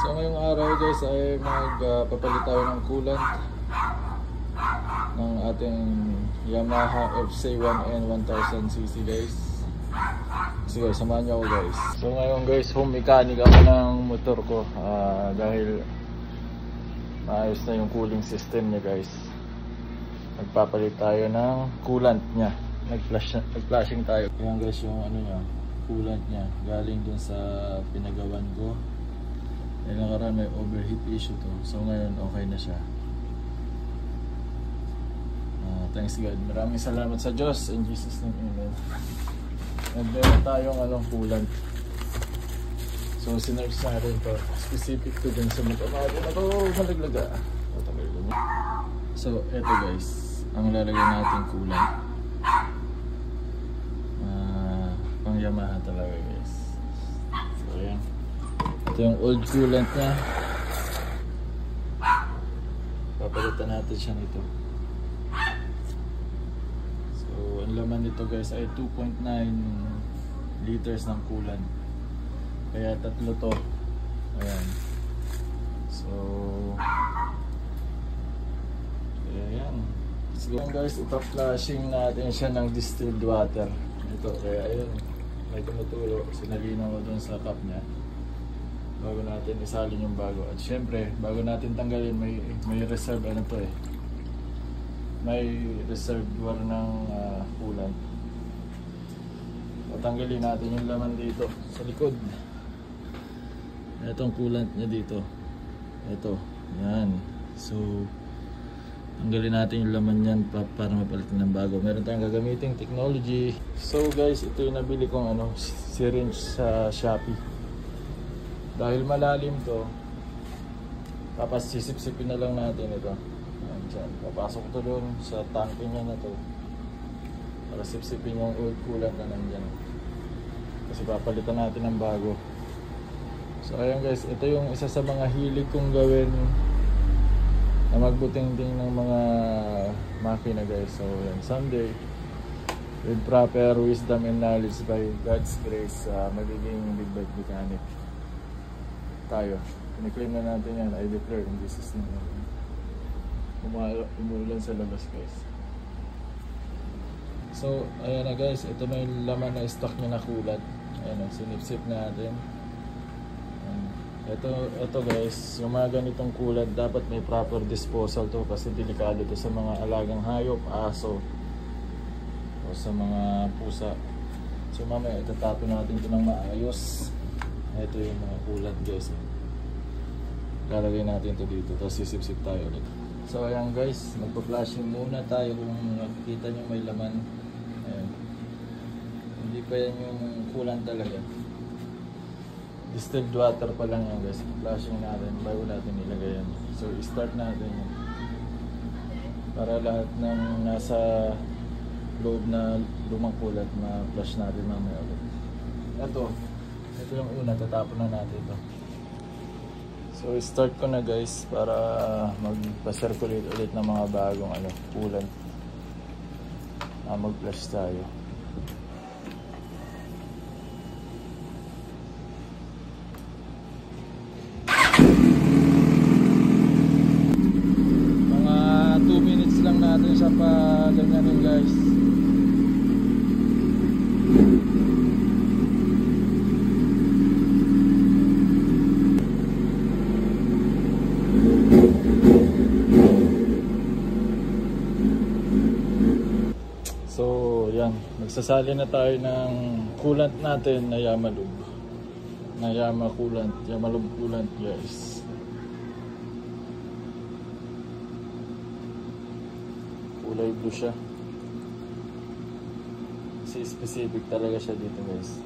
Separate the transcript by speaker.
Speaker 1: So ngayong araw guys ay magpapalit tayo ng coolant ng ating Yamaha FC1N 1000cc guys. Sige, samahan niyo ako guys. So ngayon guys, home mechanic ako ng motor ko dahil maayos na yung cooling system niya guys. Magpapalit tayo ng coolant niya. Nag-flashing tayo. Ayan guys yung ano niya, coolant niya. Galing dun sa pinagawan ko. Dahil nakaraan may overheat issue to. So ngayon okay na siya. Thanks God. Maraming salamat sa Diyos. In Jesus name, amen. And meron tayong coolant. So sinerge natin to. Specific to dun sa motor. Malaglaga. So eto guys, ang lalagyan natin coolant. Pang Yamaha talaga guys. So ayan. Ito yung old coolant nya. Papalitan natin siya nito. So ang laman nito guys ay 2.9 liters ng coolant. Kaya tatlo to. Ayan. So ayan. So guys, ipa-flashing natin siya ng distilled water. Ito, kaya ayun, may tumutulo. Sinalinaw ko dun sa cup niya bago natin isalin yung bago. At syempre, bago natin tanggalin, may reserve may reservoir ng coolant. Tatanggalin natin yung laman dito sa likod. Itong coolant niya dito. Ito, yan. So tanggalin natin yung laman yan para mapalitan ng bago. Meron tayong gagamiting technology. So guys, ito yung nabili kong syringe sa Shopee. Dahil malalim to, tapos sisip-sipin na lang natin ito. Diyan, papasok to doon sa tanke niya na to para sip-sipin yung old coolant na nandyan. Kasi papalitan natin ng bago. So ayan guys, ito yung isa sa mga hilig kong gawin na magbuting-ting ng mga makina guys. So yan, someday with proper wisdom and knowledge by God's grace, magiging big bike mechanic tayo. Kiniklaim na natin yan. I declare in Jesus name. Umuulan sa labas guys. So ayan na guys, ito na yung laman na stock niya na coolant. Ayan na, sinip-sip natin. Ito guys, yung mga ganitong coolant dapat may proper disposal to kasi delikado to sa mga alagang hayop, aso o sa mga pusa. So mamaya itatapon natin ito ng maayos. Ito yung mga coolant guys. Lalagay natin ito dito, tapos sisip-sip tayo ulit. So ayan guys, magpa-flashing muna tayo kung makikita nyo may laman. Ayan. Hindi pa yan yung coolant talaga. Distilled water pa lang yan guys. Flashing natin bago natin ilagay yan. So i-start natin yan para lahat ng nasa loob na lumang coolant ma-flash natin mamaya ulit. Ito yung una, tatapon na natin ito. So start ko na guys para magpa-circulate ulit ng mga bagong coolant. Mag-flash tayo. Mga 2 minutes lang natin siya pa ganyanin guys. So yan, magsasali na tayo ng coolant natin na Yamalub. Na Yamalub coolant guys. Kulay blue siya. Kasi specific talaga siya dito guys.